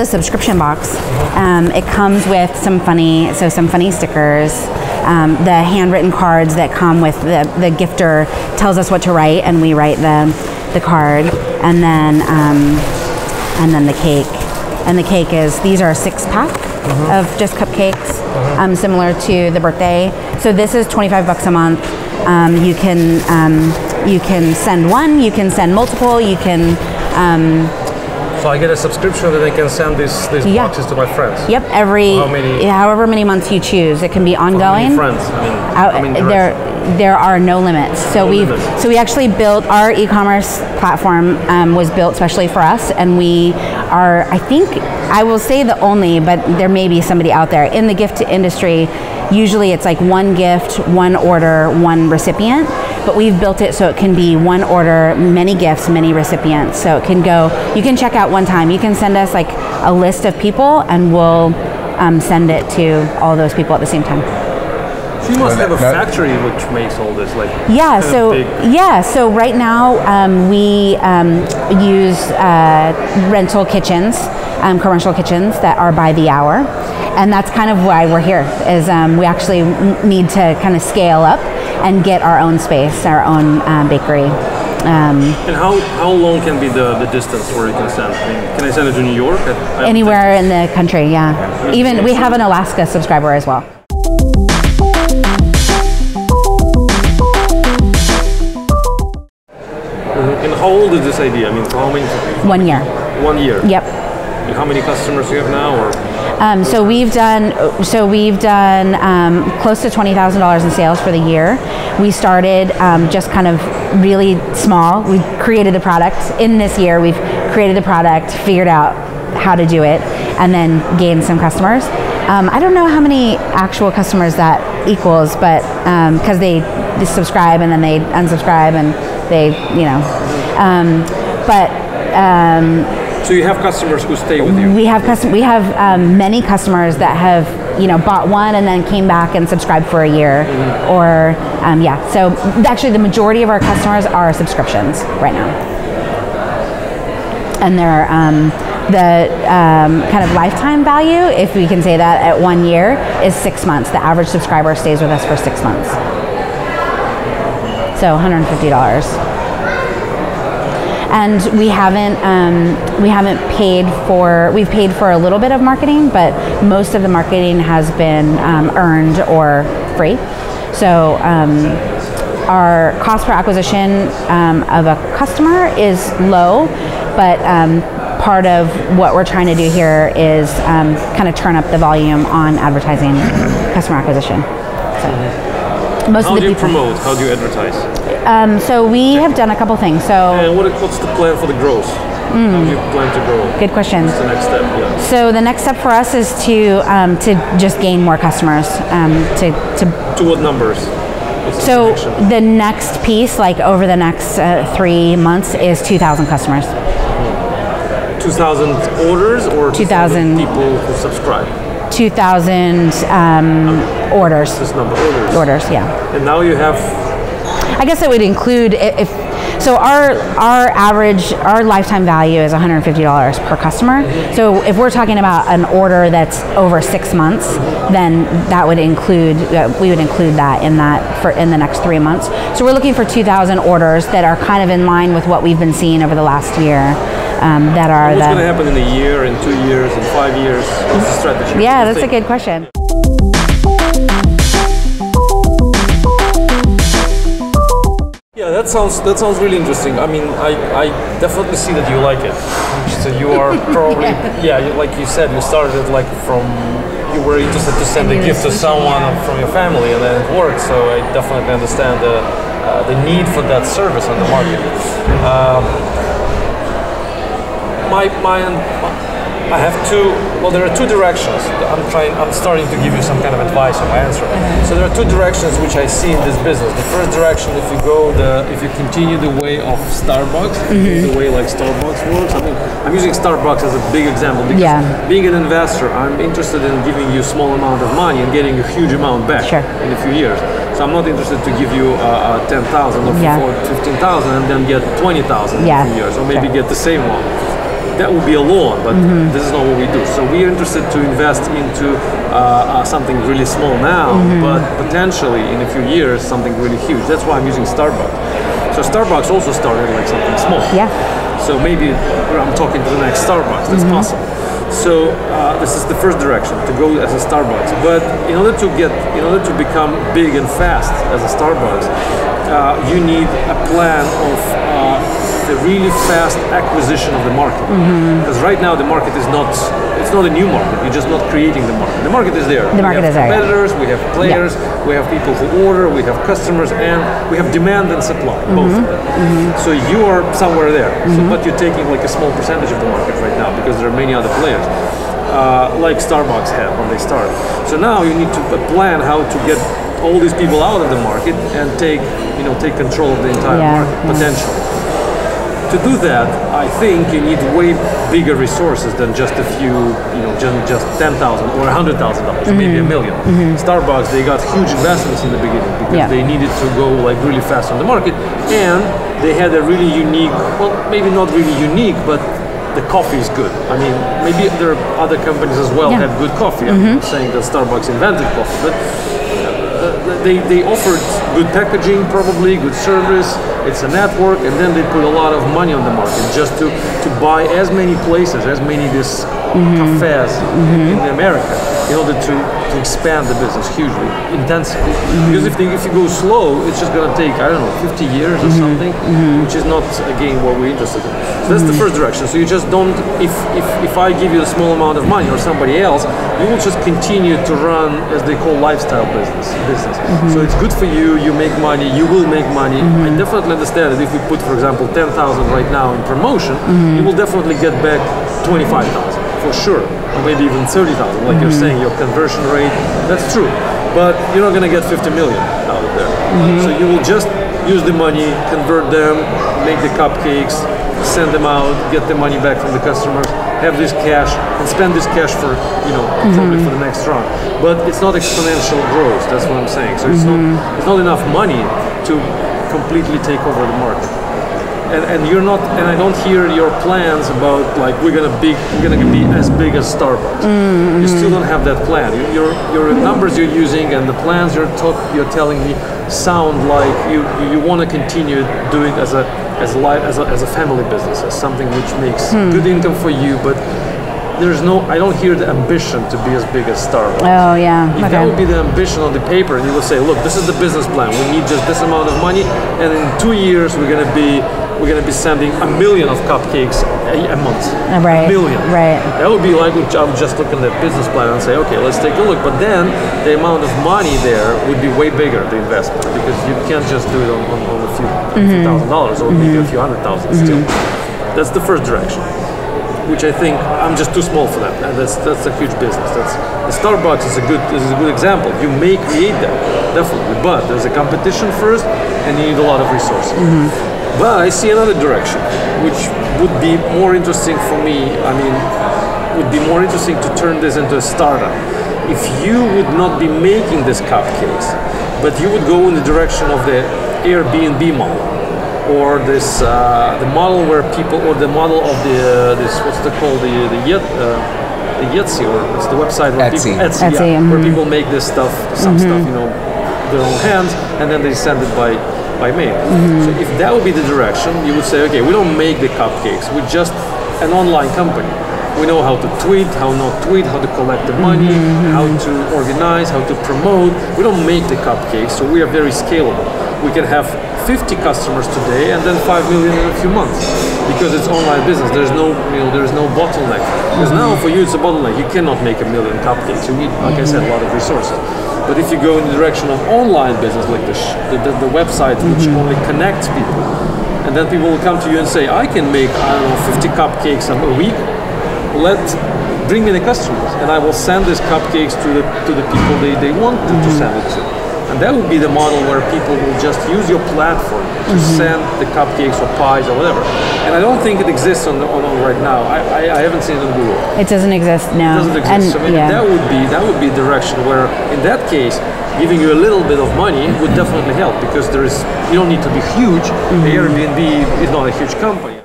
the subscription box. It comes with some funny stickers, the handwritten cards that come with the gifter tells us what to write, and we write the card, and then the cake. And the cake these are a 6-pack of just cupcakes, similar to the birthday. So this is $25 a month. You can send one, you can send multiple, you can. So I get a subscription that I can send these boxes to my friends. Yep, however many months you choose. It can be ongoing. How many friends? There are no limits. So we actually built our e-commerce platform was built specially for us, and we are, I think, I will say the only, but there may be somebody out there in the gift industry. Usually it's like one gift, one order, one recipient, but we've built it so it can be one order, many gifts, many recipients. So it can go, you can check out one time. You can send us like a list of people, and we'll send it to all those people at the same time. So you must have a factory which makes all this, like so right now we use rental kitchens, commercial kitchens that are by the hour, and that's kind of why we're here. Is we actually need to kind of scale up and get our own space, our own bakery. And how long can be the distance where you can send? I mean, can I send it to New York? Anywhere in the country, yeah. Even we have an Alaska subscriber as well. And how old is this idea? I mean, for how many? 1 year. 1 year. Yep. And how many customers do you have now? Or? So we've done close to $20,000 in sales for the year. We started just kind of really small. We created the product. In this year, we've created the product, figured out how to do it, and then gained some customers. I don't know how many actual customers that equals, but because they subscribe and then they unsubscribe and they, So you have customers who stay with you? We have many customers that have bought one and then came back and subscribed for a year, or So actually, the majority of our customers are subscriptions right now, and they're the kind of lifetime value, if we can say that, at 1 year is 6 months. The average subscriber stays with us for 6 months, so $150. And we've paid for a little bit of marketing, but most of the marketing has been earned or free. So our cost per acquisition of a customer is low, but part of what we're trying to do here is kind of turn up the volume on advertising customer acquisition. So how do you promote? How do you advertise? So we have done a couple things. And what's the plan for the growth? How do you plan to grow? Good question. What's the next step? Yeah. So the next step for us is to just gain more customers. To what numbers? So the next piece, like over the next 3 months, is 2,000 customers. 2,000 orders or 2,000 people who subscribe? 2,000 orders. This number, orders. Orders, yeah. And now you have. I guess it would include so our lifetime value is $150 per customer. So if we're talking about an order that's over 6 months, then that would include we would include that in the next 3 months. So we're looking for 2,000 orders that are kind of in line with what we've been seeing over the last year. That are what's going to happen in a year, in 2 years, in 5 years? What's the strategy? Yeah, that's a good question. Yeah, that sounds really interesting. I mean, I definitely see that you like it. So you are probably, like you said, you started like you were interested to send a gift to someone from your family, and then it worked. So I definitely understand the need for that service on the market. I have there are two directions. I'm starting to give you some kind of advice on my answer. So there are two directions which I see in this business. The first direction, if you continue the way of Starbucks, the way like Starbucks works. I mean, I'm using Starbucks as a big example because being an investor, I'm interested in giving you a small amount of money and getting a huge amount back in a few years. So I'm not interested to give you 10,000 or 15,000 and then get 20,000 in a few years, or maybe get the same one. that would be a loan, but this is not what we do. So we are interested to invest into something really small now, but potentially in a few years something really huge. That's why I'm using Starbucks. So Starbucks also started like something small. Yeah. So maybe I'm talking to the next Starbucks. That's possible. So this is the first direction, to go as a Starbucks. But in order to become big and fast as a Starbucks, you need a plan of the really fast acquisition of the market. Because right now the market is not, it's not a new market. You're just not creating the market. The market is there. The market is there. We have competitors, we have players, we have people who order, we have customers, and we have demand and supply, both of them. So you are somewhere there. So, but you're taking like a small percentage of the market right now because there are many other players. Like Starbucks had when they started. So now you need to plan how to get all these people out of the market and take control of the entire market, potentially. To do that, I think you need way bigger resources than just a few, just $10,000 or $100,000, maybe $1 million. Starbucks, they got huge investments in the beginning because they needed to go like really fast on the market, and they had a really unique, well, maybe not really unique, but the coffee is good. I mean, maybe there are other companies as well have good coffee. I'm not saying that Starbucks invented coffee, but they offered good packaging, probably good service. It's a network, and then they put a lot of money on the market just to buy as many places, as many these cafes in America, in order to expand the business hugely, intensively. Because if you go slow, it's just going to take, I don't know, 50 years or something, which is not again what we're interested in. So that's the first direction. So you just don't, if I give you a small amount of money or somebody else, you will just continue to run, as they call, lifestyle business. So it's good for you, you make money, you will make money. I definitely understand that if we put, for example, 10,000 right now in promotion, you will definitely get back 25,000 for sure, or maybe even 30,000. Like you're saying, your conversion rate, that's true. But you're not going to get 50 million out of there. So you will just use the money, convert them, make the cupcakes, send them out, get the money back from the customers, have this cash, and spend this cash for, probably for the next round. But it's not exponential growth, that's what I'm saying. So it's not enough money to completely take over the market. And you're not, and I don't hear your plans about like we're gonna be as big as Starbucks. You still don't have that plan. Your numbers you're using and the plans you're telling me sound like you want to continue doing as a family business, as something which makes good income for you, but I don't hear the ambition to be as big as Starbucks. Oh yeah. If that would be the ambition on the paper, and you would say, look, this is the business plan. We need just this amount of money, and in 2 years we're gonna be sending 1 million of cupcakes a month. Right. 1 million. Right. That would be like I would just look at the business plan and say, okay, let's take a look. But then the amount of money there would be way bigger, the investment, because you can't just do it on a few $1,000 or maybe a few $100,000 still. That's the first direction, which I think I'm just too small for that, and that's a huge business. The Starbucks is a good example. You may create that, definitely, but there's a competition first, and you need a lot of resources. But I see another direction, which would be more interesting for me. I mean, would be more interesting to turn this into a startup. If you would not be making these cupcakes, but you would go in the direction of the Airbnb model, or this the model where people, or the model of this what's it called, the Etsy, or it's the website where Etsy, where people make this stuff, some stuff, their own hands, and then they send it by mail. So if that would be the direction, you would say, okay, we don't make the cupcakes, we're just an online company. We know how to tweet, how not tweet, how to collect the money, how to organize, how to promote. We don't make the cupcakes, so we are very scalable. We can have 50 customers today and then 5 million in a few months, because it's online business. There's no, there's no bottleneck. Because now for you it's a bottleneck. You cannot make 1 million cupcakes. You need, like I said, a lot of resources. But if you go in the direction of online business, like the website which only connects people, and then people will come to you and say, I can make, I don't know, 50 cupcakes a week. Bring me the customers, and I will send these cupcakes to the people they want to send it to. And that would be the model where people will just use your platform to send the cupcakes or pies or whatever. And I don't think it exists on right now. I haven't seen it on Google. It doesn't exist now. It doesn't exist. And, so maybe that would be a direction where, in that case, giving you a little bit of money would definitely help, because you don't need to be huge. Airbnb is not a huge company.